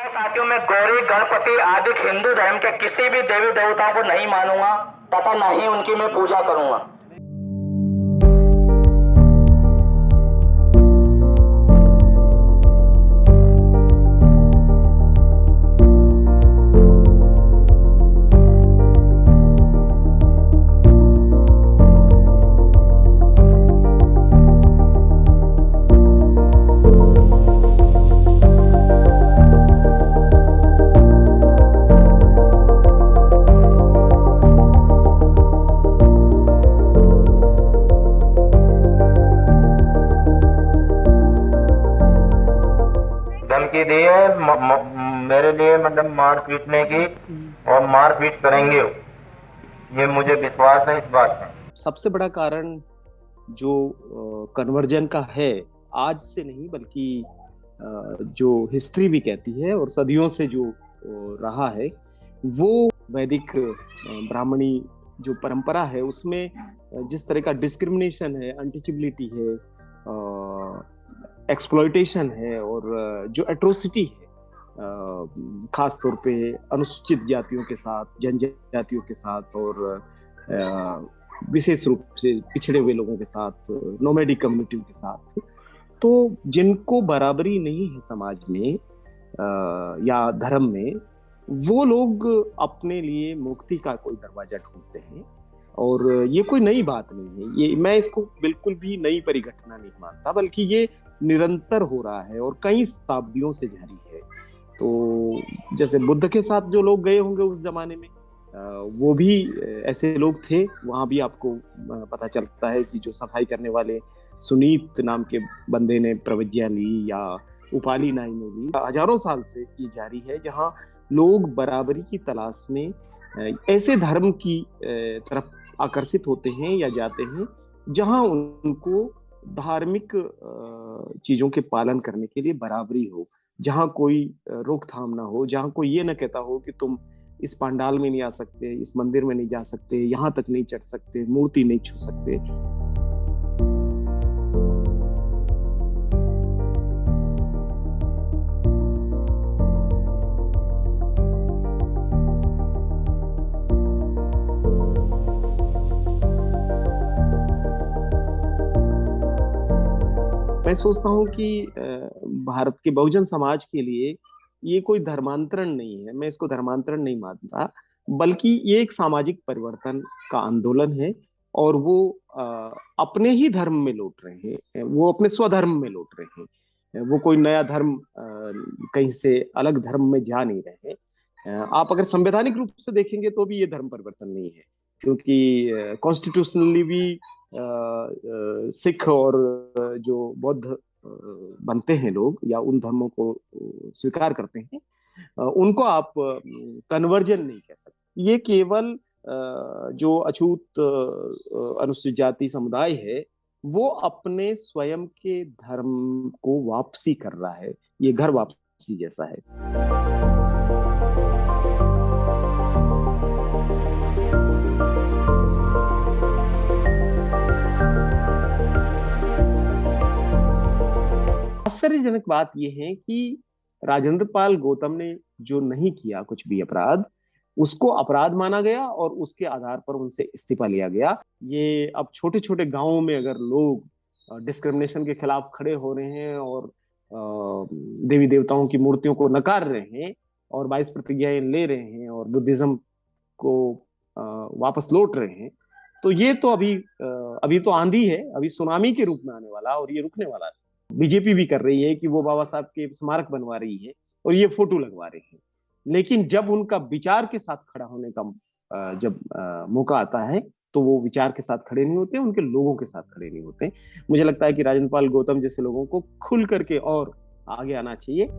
साथियों, मैं गौरी, गणपति आदि हिंदू धर्म के किसी भी देवी देवताओं को नहीं मानूंगा तथा न ही उनकी मैं पूजा करूंगा। धमकी दी है मेरे लिए, मतलब मार पीटने की, और मार पीट करेंगे। ये मुझे विश्वास है इस बात का। सबसे बड़ा कारण जो कन्वर्जन का है, आज से नहीं बल्कि जो हिस्ट्री भी कहती है और सदियों से जो रहा है, वो वैदिक ब्राह्मणी जो परंपरा है उसमें जिस तरह का डिस्क्रिमिनेशन है, अनटचेबिलिटी है, एक्सप्लॉयटेशन है और जो एट्रोसिटी है खास तौर पे अनुसूचित जातियों के साथ, जनजातियों के साथ और विशेष रूप से पिछड़े हुए लोगों के साथ, नोमैडिक कम्युनिटी के साथ, तो जिनको बराबरी नहीं है समाज में या धर्म में, वो लोग अपने लिए मुक्ति का कोई दरवाजा ढूंढते हैं। और ये कोई नई बात नहीं है, ये मैं इसको बिल्कुल भी नई परिघटना नहीं मानता, बल्कि ये निरंतर हो रहा है और कई शताब्दियों से जारी है। तो जैसे बुद्ध के साथ जो लोग गए होंगे उस जमाने में, वो भी ऐसे लोग थे। वहां भी आपको पता चलता है कि जो सफाई करने वाले सुनीत नाम के बंदे ने प्रविज्ञा ली या उपाली नाई ने ली। हजारों साल से ये जारी है, जहाँ लोग बराबरी की तलाश में ऐसे धर्म की तरफ आकर्षित होते हैं या जाते हैं जहां उनको धार्मिक चीजों के पालन करने के लिए बराबरी हो, जहां कोई रोकथाम ना हो, जहां कोई ये ना कहता हो कि तुम इस पंडाल में नहीं आ सकते, इस मंदिर में नहीं जा सकते, यहाँ तक नहीं चढ़ सकते, मूर्ति नहीं छू सकते। मैं सोचता हूँ कि भारत के बहुजन समाज के लिए ये कोई धर्मांतरण नहीं है, मैं इसको धर्मांतरण नहीं मानता, बल्कि ये एक सामाजिक परिवर्तन का आंदोलन है। और वो अपने ही धर्म में लौट रहे हैं, वो अपने स्वधर्म में लौट रहे हैं, वो कोई नया धर्म कहीं से अलग धर्म में जा नहीं रहे हैं। आप अगर संवैधानिक रूप से देखेंगे तो भी ये धर्म परिवर्तन नहीं है, क्योंकि कॉन्स्टिट्यूशनली भी सिख और जो बौद्ध बनते हैं लोग या उन धर्मों को स्वीकार करते हैं, उनको आप कन्वर्जन नहीं कह सकते। ये केवल जो अछूत अनुसूचित जाति समुदाय है, वो अपने स्वयं के धर्म को वापसी कर रहा है। ये घर वापसी जैसा है। आश्चर्यजनक बात यह है कि राजेंद्र पाल गौतम ने जो नहीं किया कुछ भी अपराध, उसको अपराध माना गया और उसके आधार पर उनसे इस्तीफा लिया गया। ये अब छोटे छोटे गांवों में अगर लोग डिस्क्रिमिनेशन के खिलाफ खड़े हो रहे हैं और देवी देवताओं की मूर्तियों को नकार रहे हैं और 22 प्रतिज्ञाएं ले रहे हैं और बुद्धिज्म को वापस लौट रहे हैं, तो ये तो अभी तो आंधी है, अभी सुनामी के रूप में आने वाला, और ये रुकने वाला है। बीजेपी भी कर रही है कि वो बाबा साहब के स्मारक बनवा रही है और ये फोटो लगवा रहे हैं, लेकिन जब उनका विचार के साथ खड़ा होने का जब मौका आता है तो वो विचार के साथ खड़े नहीं होते, उनके लोगों के साथ खड़े नहीं होते। मुझे लगता है कि राजेंद्र पाल गौतम जैसे लोगों को खुल करके और आगे आना चाहिए।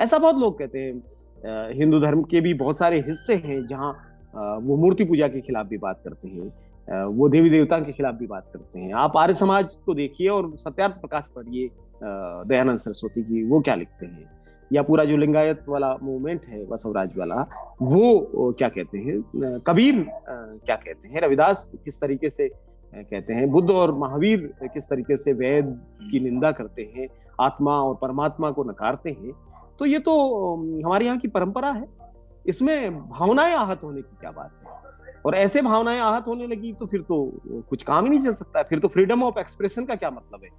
ऐसा बहुत लोग कहते हैं। हिंदू धर्म के भी बहुत सारे हिस्से हैं जहाँ वो मूर्ति पूजा के खिलाफ भी बात करते हैं। वो देवी देवता के खिलाफ भी बात करते हैं। आप आर्य समाज को देखिए और सत्यार्थ प्रकाश पढ़िए दयानंद सरस्वती की, वो क्या लिखते हैं, या पूरा जो लिंगायत वाला मूवमेंट है बसवराज वाला, वो क्या कहते हैं, कबीर क्या कहते हैं, रविदास किस तरीके से कहते हैं, बुद्ध और महावीर किस तरीके से वेद की निंदा करते हैं, आत्मा और परमात्मा को नकारते हैं। तो ये तो हमारे यहाँ की परंपरा है, इसमें भावनाएं आहत होने की क्या बात है। और ऐसे भावनाएं आहत होने लगी तो फिर तो कुछ काम ही नहीं चल सकता है, फिर तो फ्रीडम ऑफ एक्सप्रेशन का क्या मतलब है।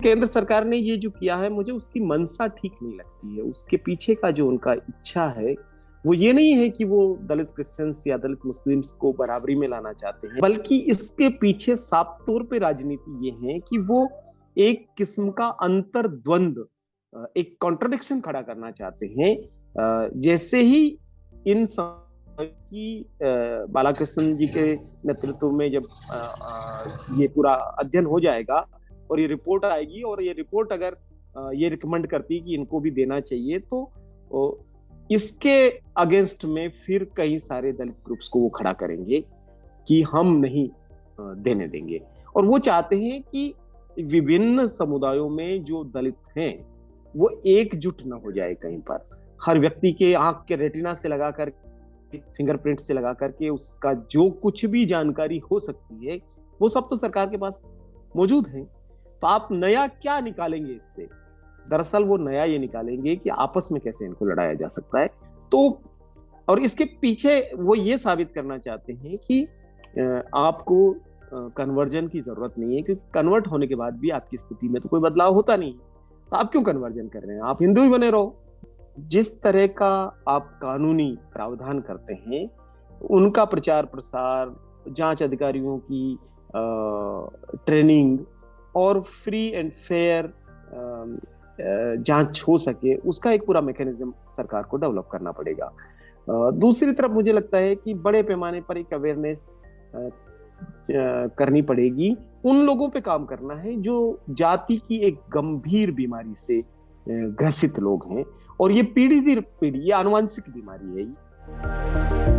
केंद्र सरकार ने ये जो किया है, मुझे उसकी मंशा ठीक नहीं लगती है। उसके पीछे का जो उनका इच्छा है वो ये नहीं है कि वो दलित क्रिश्चियंस या दलित मुस्लिम्स को बराबरी में लाना चाहते हैं, बल्कि इसके पीछे साफ तौर पे राजनीति ये है कि वो एक किस्म का अंतर्द्वंद, एक कॉन्ट्रडिक्शन खड़ा करना चाहते हैं। जैसे ही इन की बालाकृष्ण जी के नेतृत्व में जब ये पूरा अध्ययन हो जाएगा और ये रिपोर्ट आएगी, और ये रिपोर्ट अगर ये रिकमेंड करती कि इनको भी देना चाहिए, तो इसके अगेंस्ट में फिर कई सारे दलित ग्रुप्स को वो खड़ा करेंगे कि हम नहीं देने देंगे। और वो चाहते हैं कि विभिन्न समुदायों में जो दलित हैं वो एकजुट न हो जाए कहीं पर। हर व्यक्ति के आंख के रेटिना से लगा कर, फिंगरप्रिंट से लगा करके उसका जो कुछ भी जानकारी हो सकती है वो सब तो सरकार के पास मौजूद है। तो आप नया क्या निकालेंगे इससे? दरअसल वो नया ये निकालेंगे कि आपस में कैसे इनको लड़ाया जा सकता है। तो और इसके पीछे वो ये साबित करना चाहते हैं कि आपको कन्वर्जन की जरूरत नहीं है, क्योंकि कन्वर्ट होने के बाद भी आपकी स्थिति में तो कोई बदलाव होता नहीं, तो आप क्यों कन्वर्जन कर रहे हैं? आप हिंदू ही बने रहो। जिस तरह का आप कानूनी प्रावधान करते हैं, उनका प्रचार प्रसार, जांच अधिकारियों की ट्रेनिंग और फ्री एंड फेयर जांच हो सके, उसका एक पूरा मैकेनिज्म सरकार को डेवलप करना पड़ेगा। दूसरी तरफ मुझे लगता है कि बड़े पैमाने पर एक अवेयरनेस करनी पड़ेगी। उन लोगों पे काम करना है जो जाति की एक गंभीर बीमारी से ग्रसित लोग हैं, और ये पीढ़ी दर पीढ़ी ये आनुवंशिक बीमारी है।